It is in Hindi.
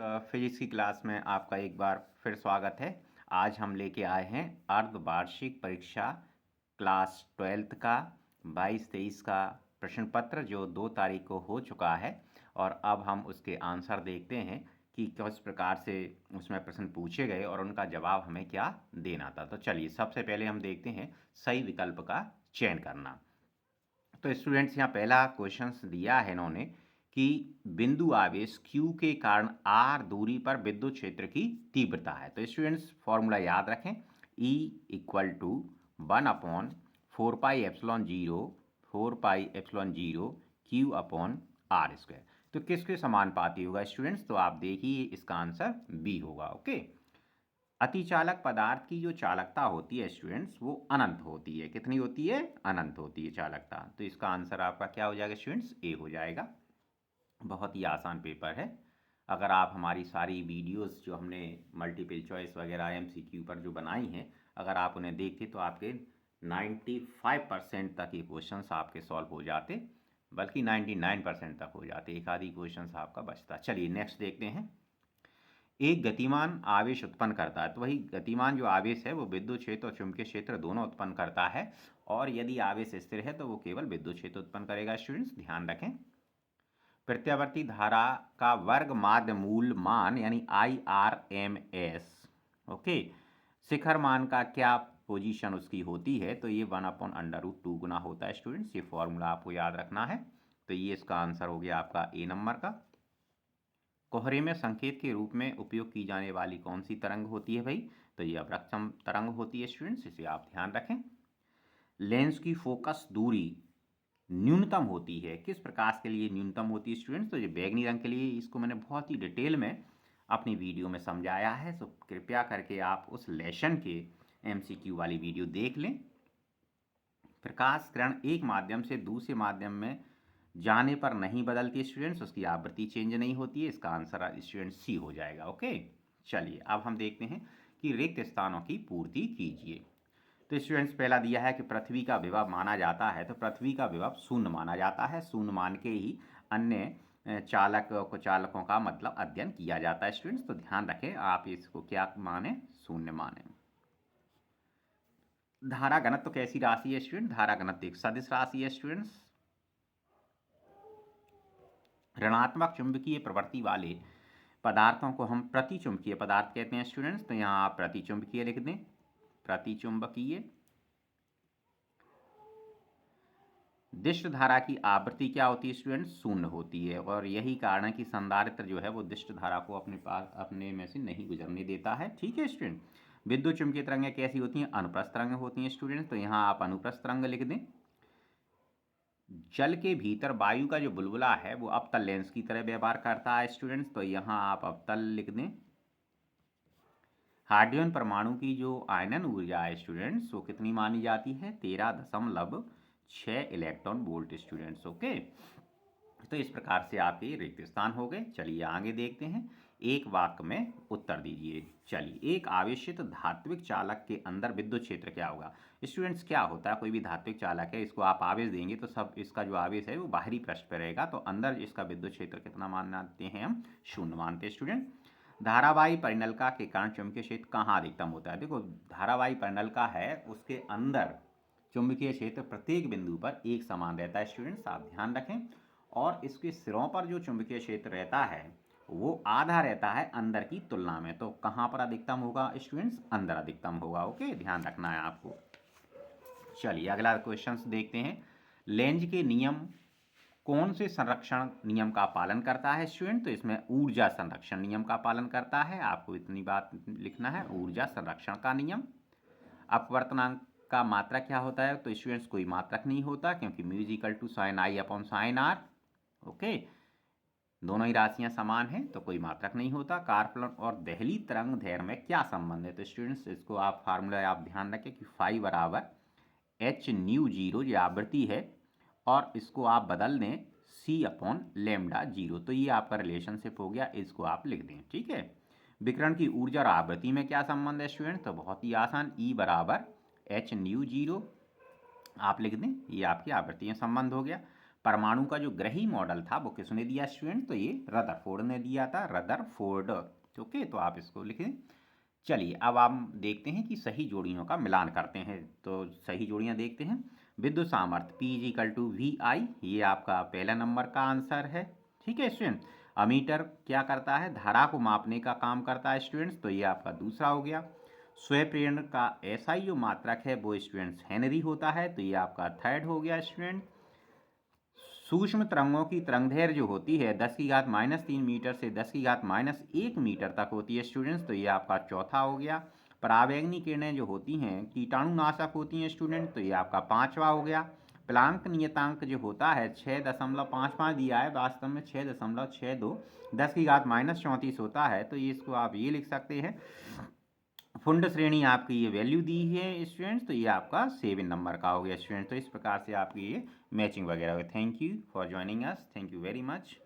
फिजिक्स की क्लास में आपका एक बार फिर स्वागत है। आज हम लेके आए हैं अर्धवार्षिक परीक्षा क्लास 12th का 22-23 का प्रश्न पत्र, जो 2 तारीख को हो चुका है। और अब हम उसके आंसर देखते हैं कि किस प्रकार से उसमें प्रश्न पूछे गए और उनका जवाब हमें क्या देना था। तो चलिए सबसे पहले हम देखते हैं सही विकल्प का चयन करना। तो स्टूडेंट्स, यहाँ पहला क्वेश्चन दिया है इन्होंने कि बिंदु आवेश Q के कारण R दूरी पर विद्युत क्षेत्र की तीव्रता है। तो स्टूडेंट्स फॉर्मूला याद रखें, E equal to 1/4πε0 Q upon R square. तो किसके समानुपाती होगा स्टूडेंट्स? तो आप देखिए इसका आंसर बी होगा। ओके, अतिचालक पदार्थ की जो चालकता होती है स्टूडेंट्स, वो अनंत होती है। कितनी होती है? अनंत होती है चालकता। तो इसका आंसर आपका क्या हो जाएगा स्टूडेंट्स? ए हो जाएगा। बहुत ही आसान पेपर है। अगर आप हमारी सारी वीडियोस जो हमने मल्टीपल चॉइस वगैरह MCQ पर जो बनाई हैं, अगर आप उन्हें देखते तो आपके 95% तक ये क्वेश्चंस आपके सॉल्व हो जाते, बल्कि 99% तक हो जाते। एक आधी क्वेश्चंस आपका बचता। चलिए नेक्स्ट देखते हैं। एक गतिमान आवेश उत्पन्न करता है। तो वही गतिमान जो आवेश है वो विद्युत क्षेत्र और चुंबकीय क्षेत्र दोनों उत्पन्न करता है। और यदि आवेश स्थिर है तो वो केवल विद्युत क्षेत्र उत्पन्न करेगा। स्टूडेंट्स ध्यान रखें, प्रत्यावर्ती धारा का वर्ग माध्य मूल मान यानी IRMS, ओके, शिखर मान का क्या पोजीशन उसकी होती है? तो ये 1/√2 गुना होता है। स्टूडेंट्स ये फॉर्मूला आपको याद रखना है। तो ये इसका आंसर हो गया आपका ए नंबर का। कोहरे में संकेत के रूप में उपयोग की जाने वाली कौन सी तरंग होती है भाई? तो ये अवरक्षम तरंग होती है। स्टूडेंट्स इसे आप ध्यान रखें। लेंस की फोकस दूरी न्यूनतम होती है, किस प्रकाश के लिए न्यूनतम होती है स्टूडेंट्स? तो ये बैगनी रंग के लिए। इसको मैंने बहुत ही डिटेल में अपनी वीडियो में समझाया है, तो कृपया करके आप उस लेसन के MCQ वाली वीडियो देख लें। प्रकाश किरण एक माध्यम से दूसरे माध्यम में जाने पर नहीं बदलती स्टूडेंट्स, उसकी आवृत्ति चेंज नहीं होती है। इसका आंसर स्टूडेंट्स सी हो जाएगा। ओके, चलिए अब हम देखते हैं कि रिक्त स्थानों की पूर्ति कीजिए। तो स्टूडेंट्स पहला दिया है कि पृथ्वी का विभव माना जाता है। तो पृथ्वी का विभव शून्य माना जाता है। शून्य मान के ही अन्य चालकों का मतलब अध्ययन किया जाता है। स्टूडेंट्स तो ध्यान रखें, आप इसको क्या माने? शून्य माने। धारा घनत्व कैसी राशि है स्टूडेंट? धारा घनत्व एक सदिश राशि है। स्टूडेंट्स ऋणात्मक चुंबकीय प्रवृत्ति वाले पदार्थों को हम प्रतिचुंबकीय पदार्थ कहते हैं। स्टूडेंट्स तो यहाँ आप प्रतिचुंबकीय लिख दें, प्रतिचुंबकीय। दिष्ट धारा की आवृत्ति क्या होती है स्टूडेंट्स? शून्य होती है। और यही कारण है कि संधारित्र जो है वो दिष्ट धारा को अपने में से नहीं गुजरने देता है। ठीक है स्टूडेंट। विद्युत चुंबकीय तरंगें कैसी होती हैं? अनुप्रस्थ तरंगें होती हैं। स्टूडेंट्स तो यहाँ आप अनुप्रस्थ तरंग लिख दें। जल के भीतर वायु का जो बुलबुला है वो अवतल लेंस की तरह व्यवहार करता है। स्टूडेंट्स तो यहाँ आप अवतल लिख दें। हाइड्रोजन परमाणु की जो आयनन ऊर्जा है स्टूडेंट्स, वो कितनी मानी जाती है? 13.6 इलेक्ट्रॉन वोल्ट। स्टूडेंट्स ओके, तो इस प्रकार से आपके रिक्त स्थान हो गए। चलिए आगे देखते हैं। एक वाक्य में उत्तर दीजिए। चलिए, एक आवेशित धात्विक चालक के अंदर विद्युत क्षेत्र क्या होगा? स्टूडेंट्स क्या होता है? कोई भी धात्विक चालक है, इसको आप आवेश देंगे तो सब इसका जो आवेश है वो बाहरी पृष्ठ पर रहेगा। तो अंदर इसका विद्युत क्षेत्र कितना मानते हैं हम? शून्य मानते हैं। स्टूडेंट धारावाही परिनलिका के कारण चुंबकीय क्षेत्र कहाँ अधिकतम होता है? देखो, धारावाही परिनलिका है, उसके अंदर चुंबकीय क्षेत्र प्रत्येक बिंदु पर एक समान रहता है। स्टूडेंट्स आप ध्यान रखें। और इसके सिरों पर जो चुंबकीय क्षेत्र रहता है वो आधा रहता है अंदर की तुलना में। तो कहाँ पर अधिकतम होगा स्टूडेंट्स? अंदर अधिकतम होगा। ओके, ध्यान रखना है आपको। चलिए अगला क्वेश्चन देखते हैं। लेंज के नियम कौन से संरक्षण नियम का पालन करता है स्टूडेंट? तो इसमें ऊर्जा संरक्षण नियम का पालन करता है। आपको इतनी बात लिखना है, ऊर्जा संरक्षण का नियम। अपवर्तनांक का मात्रक क्या होता है? तो स्टूडेंट्स कोई मात्रक नहीं होता, क्योंकि μ=sin I/sin R। ओके, दोनों ही राशियां समान हैं तो कोई मात्रक नहीं होता। कारफलन और दहली तरंग दैर्घ्य में क्या संबंध है? तो स्टूडेंट्स इसको आप फार्मूला आप ध्यान रखें कि फाई बराबर h/0 ये आवृत्ति है, और इसको आप बदल दें c/λ0। तो ये आपका रिलेशनशिप हो गया, इसको आप लिख दें। ठीक है। विकिरण की ऊर्जा और आवृत्ति में क्या संबंध है स्टूडेंट? तो बहुत ही आसान, E बराबर h/0 आप लिख दें, ये आपकी आवृत्तियां संबंध हो गया। परमाणु का जो ग्रही मॉडल था वो किसने दिया स्टूडेंट? तो ये रदरफोर्ड ने दिया था, रदरफोर्ड। ओके, तो आप इसको लिखें। चलिए अब हम देखते हैं कि सही जोड़ियों का मिलान करते हैं। तो सही जोड़ियां देखते हैं। विद्युत सामर्थ्य P = VI, ये आपका पहला नंबर का आंसर है। ठीक है स्टूडेंट। अमीटर क्या करता है? धारा को मापने का काम करता है स्टूडेंट्स, तो ये आपका दूसरा हो गया। स्वयं प्रेरण का SI जो मात्रक है वो स्टूडेंट्स हेनरी होता है, तो ये आपका थर्ड हो गया स्टूडेंट। सूक्ष्म तरंगों की तरंगदैर्घ्य जो होती है 10⁻³ मीटर से 10⁻1 मीटर तक होती है स्टूडेंट्स, तो ये आपका चौथा हो गया। परावैंगनी किरणें जो होती हैं कीटाणुनाशक होती हैं स्टूडेंट, तो ये आपका पांचवा हो गया। प्लांक नियतांक जो होता है 6.55 दिया है, वास्तव में 6.62 10⁻34 होता है, तो ये इसको आप ये लिख सकते हैं। फुंड श्रेणी आपकी ये वैल्यू दी है स्टूडेंट्स, तो ये आपका 7 नंबर का हो गया स्टूडेंट्स। तो इस प्रकार से आपकी ये मैचिंग वगैरह हुई। Thank you for joining us, thank you very much.